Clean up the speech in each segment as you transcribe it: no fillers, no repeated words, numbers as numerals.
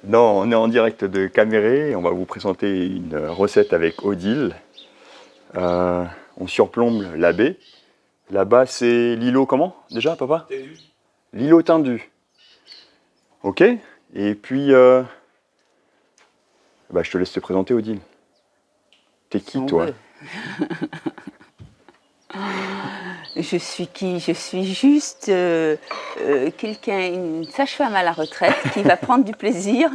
Non, on est en direct de Caméré. On va vous présenter une recette avec Odile. On surplombe la baie. Là-bas, c'est l'îlot comment déjà, papa? Tendu. L'îlot tendu. Ok. Et puis, je te laisse te présenter, Odile. T'es qui, toi? Je suis qui? Je suis juste quelqu'un, une sage-femme à la retraite qui va prendre du plaisir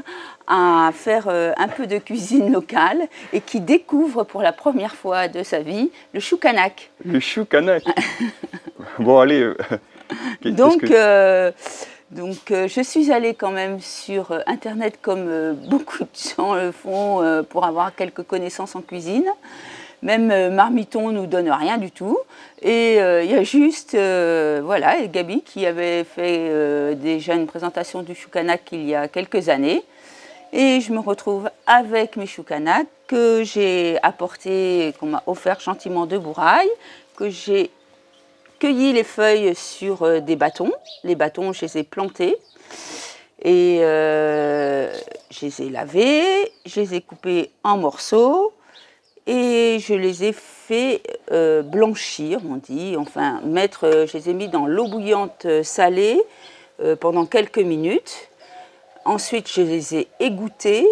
à faire un peu de cuisine locale et qui découvre pour la première fois de sa vie le choukanak. Le choukanak. Bon, allez. Donc, je suis allée quand même sur Internet comme beaucoup de gens le font pour avoir quelques connaissances en cuisine. Même Marmiton ne nous donne rien du tout. Et il y a juste voilà, Gabi qui avait fait déjà une présentation du choukanak il y a quelques années. Et je me retrouve avec mes choukanaks que j'ai apportés, qu'on m'a offert gentiment de Bourail, que j'ai cueilli les feuilles sur des bâtons. Les bâtons, je les ai plantés. Et je les ai lavés, je les ai coupés en morceaux. Et je les ai fait blanchir, on dit, enfin je les ai mis dans l'eau bouillante salée pendant quelques minutes. Ensuite, je les ai égouttés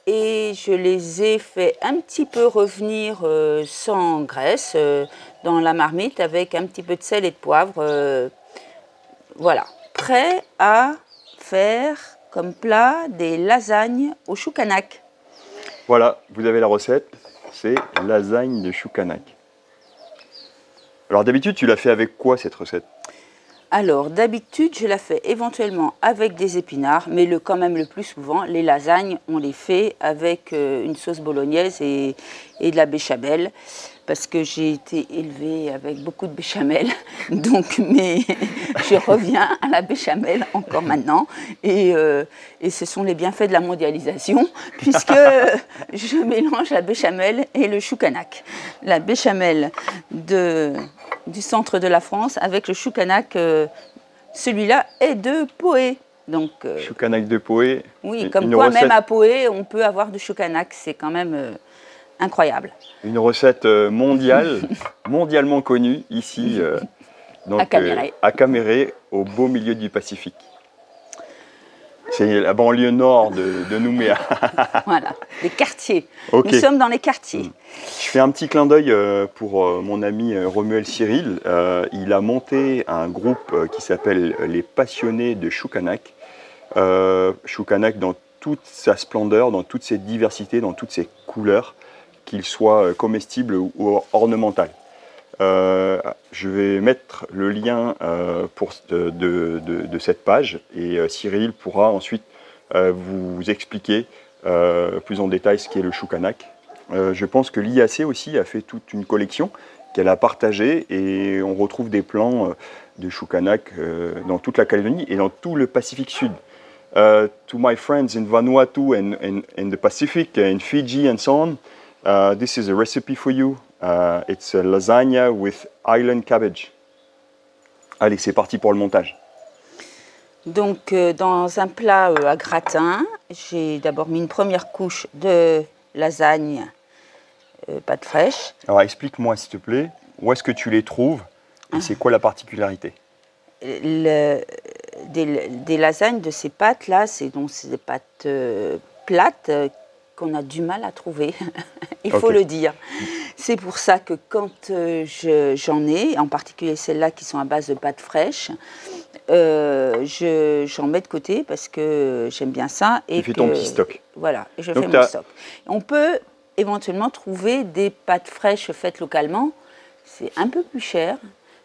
et je les ai fait un petit peu revenir sans graisse dans la marmite avec un petit peu de sel et de poivre. Voilà, prêt à faire comme plat des lasagnes au choukanak. Voilà, vous avez la recette. C'est lasagne de choukanak. Alors d'habitude, tu l'as fait avec quoi cette recette? Alors d'habitude, je la fais éventuellement avec des épinards, mais quand même le plus souvent, les lasagnes, on les fait avec une sauce bolognaise et de la béchamel, parce que j'ai été élevée avec beaucoup de béchamel, donc je reviens à la béchamel encore maintenant, et ce sont les bienfaits de la mondialisation, puisque je mélange la béchamel et le choukanak. La béchamel du centre de la France avec le choukanak, celui-là est de Poé. Donc, choukanak de Poé. Oui, comme quoi recette... même à Poé, on peut avoir du choukanak, c'est quand même incroyable. Une recette mondiale, mondialement connue ici, donc, à Caméré, au beau milieu du Pacifique. C'est la banlieue nord de Nouméa. Voilà, les quartiers. Okay. Nous sommes dans les quartiers. Je fais un petit clin d'œil pour mon ami Romuald Cyril. Il a monté un groupe qui s'appelle Les Passionnés de Choukanak. Choukanak dans toute sa splendeur, dans toute ses diversités, dans toutes ses couleurs, qu'il soit comestible ou ornemental. Je vais mettre le lien de cette page et Cyril pourra ensuite vous expliquer plus en détail ce qu'est le choukanak. Je pense que l'IAC aussi a fait toute une collection qu'elle a partagée et on retrouve des plans de choukanak dans toute la Calédonie et dans tout le Pacifique Sud. To my friends in Vanuatu and the Pacific, in Fiji and so on, this is a recipe for you. It's a lasagna with island cabbage. Allez, c'est parti pour le montage. Donc, dans un plat à gratin, j'ai d'abord mis une première couche de lasagne pâte fraîche. Alors, explique-moi, s'il te plaît, où est-ce que tu les trouves et c'est quoi la particularité? Des lasagnes de ces pâtes-là, c'est des pâtes plates qu'on a du mal à trouver, il faut le dire. C'est pour ça que quand j'en ai, en particulier celles-là qui sont à base de pâtes fraîches, j'en mets de côté parce que j'aime bien ça. Et tu fais ton petit stock. Voilà, je fais mon stock. On peut éventuellement trouver des pâtes fraîches faites localement. C'est un peu plus cher,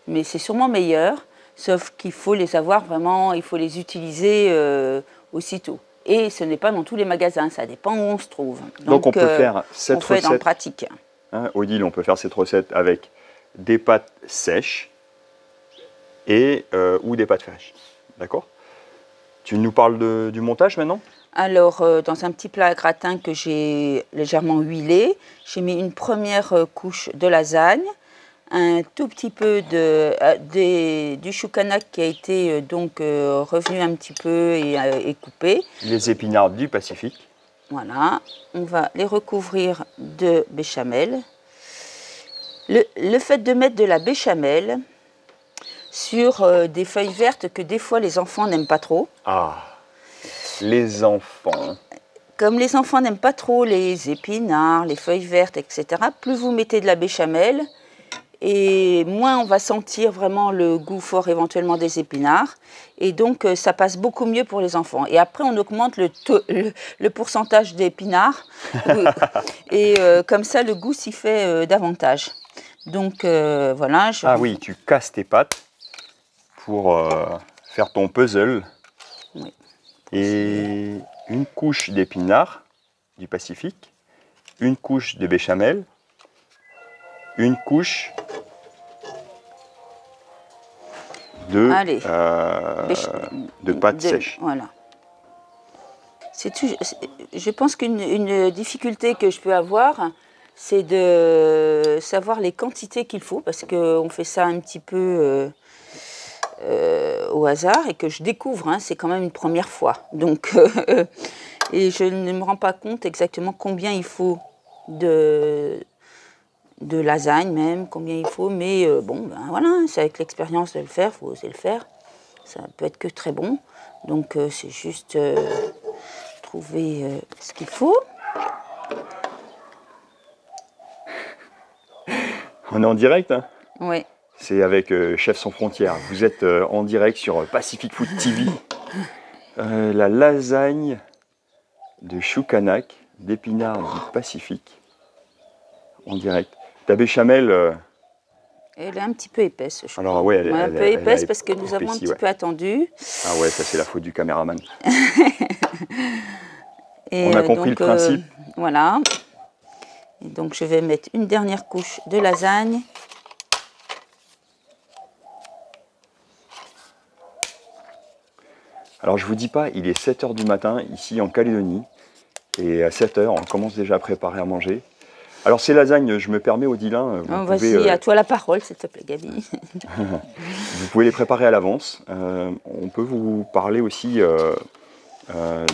mais c'est sûrement meilleur, sauf qu'il faut les avoir vraiment, il faut les utiliser aussitôt. Et ce n'est pas dans tous les magasins, ça dépend où on se trouve. Donc on peut faire cette recette. On fait en pratique. Hein, Odile, on peut faire cette recette avec des pâtes sèches et ou des pâtes fraîches. D'accord? Tu nous parles du montage maintenant? Alors, dans un petit plat à gratin que j'ai légèrement huilé, j'ai mis une première couche de lasagne, un tout petit peu du choucanac qui a été donc revenu un petit peu et coupé. Les épinards du Pacifique. Voilà, on va les recouvrir de béchamel. Le fait de mettre de la béchamel sur des feuilles vertes que des fois les enfants n'aiment pas trop. Ah, les enfants. Comme les enfants n'aiment pas trop les épinards, les feuilles vertes, etc., plus vous mettez de la béchamel, et moins on va sentir vraiment le goût fort éventuellement des épinards. Et donc, ça passe beaucoup mieux pour les enfants. Et après, on augmente le pourcentage d'épinards. Et comme ça, le goût s'y fait davantage. Donc, voilà. Ah oui, tu casses tes pâtes pour faire ton puzzle. Oui. Et une couche d'épinards du Pacifique, une couche de béchamel, une couche de pâte sèche. Voilà. Je pense qu'une difficulté que je peux avoir, c'est de savoir les quantités qu'il faut, parce qu'on fait ça un petit peu au hasard et que je découvre, hein, c'est quand même une première fois. Donc, et je ne me rends pas compte exactement combien il faut de lasagne même, combien il faut, mais bon, ben voilà, c'est avec l'expérience de le faire, il faut oser le faire. Ça peut être que très bon, donc c'est juste trouver ce qu'il faut. On est en direct, hein? Oui. C'est avec Chef sans frontières. Vous êtes en direct sur Pacific Food TV. La lasagne de choucanac, d'épinards du Pacifique, en direct. Ta béchamel... Elle est un petit peu épaisse, je crois. Alors, ouais, elle est un peu épaisse parce que nous avons un petit peu attendu. Ah ouais, ça c'est la faute du caméraman. Et on a compris le principe. Voilà. Et donc je vais mettre une dernière couche de lasagne. Alors je vous dis pas, il est 7 h du matin ici en Calédonie. Et à 7 h, on commence déjà à préparer à manger. Alors ces lasagnes, je me permets, Odile, vas-y, à toi la parole, s'il te plaît, Gaby. Vous pouvez les préparer à l'avance. On peut vous parler aussi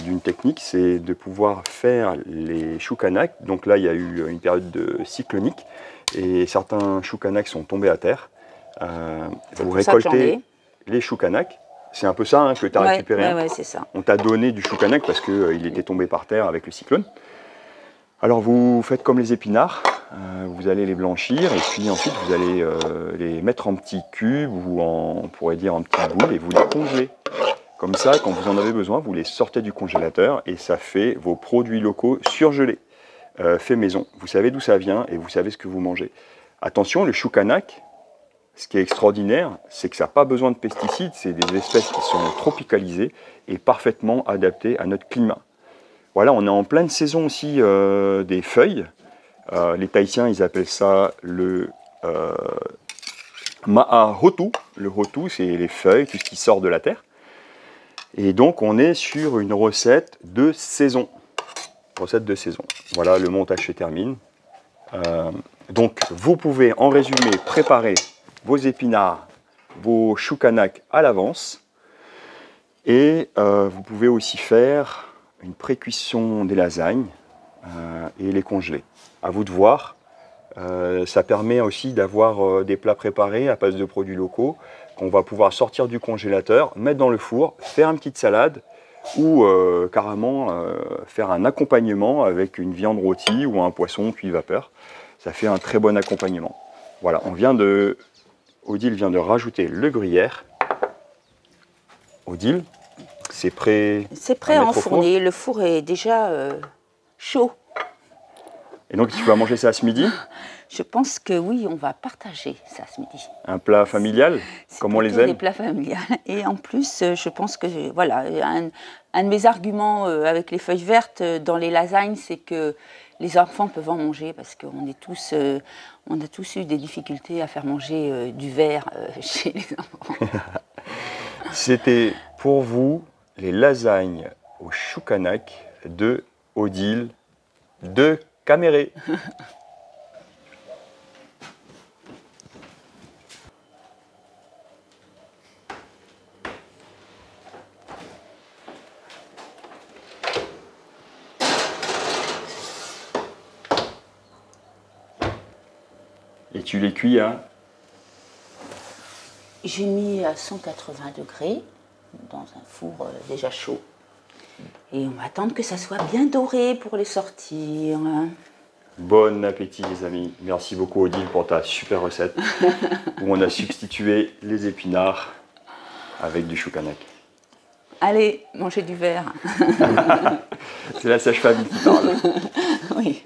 d'une technique, c'est de pouvoir faire les choucanacs. Donc là, il y a eu une période de cyclonique et certains choucanacs sont tombés à terre. Vous récoltez les choucanacs. C'est un peu ça hein, que tu as récupéré. Oui, c'est ça. On t'a donné du choucanac parce qu'il était tombé par terre avec le cyclone. Alors vous faites comme les épinards, vous allez les blanchir et puis ensuite vous allez les mettre en petits cubes ou on pourrait dire en petits boules et vous les congelez. Comme ça, quand vous en avez besoin, vous les sortez du congélateur et ça fait vos produits locaux surgelés, faits maison. Vous savez d'où ça vient et vous savez ce que vous mangez. Attention, le choucanac, ce qui est extraordinaire, c'est que ça n'a pas besoin de pesticides, c'est des espèces qui sont tropicalisées et parfaitement adaptées à notre climat. Voilà, on est en pleine saison aussi des feuilles. Les Tahitiens, ils appellent ça le ma'a-hotu. Le hotu, c'est les feuilles, tout ce qui sort de la terre. Et donc, on est sur une recette de saison. Recette de saison. Voilà, le montage se termine. Donc, vous pouvez, en résumé, préparer vos épinards, vos choucanacs à l'avance. Et vous pouvez aussi faire une pré-cuisson des lasagnes et les congeler. À vous de voir. Ça permet aussi d'avoir des plats préparés à base de produits locaux qu'on va pouvoir sortir du congélateur, mettre dans le four, faire une petite salade ou carrément faire un accompagnement avec une viande rôtie ou un poisson cuit vapeur. Ça fait un très bon accompagnement. Voilà, Odile vient de rajouter le gruyère. Odile, c'est prêt. C'est prêt à enfourner. Le four est déjà chaud. Et donc, tu vas manger ça ce midi? Je pense que oui, on va partager ça ce midi. Un plat familial, comme on les aime? Des plats familiales. Et en plus, je pense que, voilà, un de mes arguments avec les feuilles vertes dans les lasagnes, c'est que les enfants peuvent en manger parce qu'on est tous, on a tous eu des difficultés à faire manger du verre chez les enfants. C'était pour vous les lasagnes au choucanac de Odile de Caméré. Et tu les cuis à? J'ai mis à 180 degrés dans un four déjà chaud. Et on va attendre que ça soit bien doré pour les sortir. Bon appétit les amis. Merci beaucoup Odile pour ta super recette où on a substitué les épinards avec du choukanak. Allez, mangez du verre. C'est la sage-femme qui parle. Oui.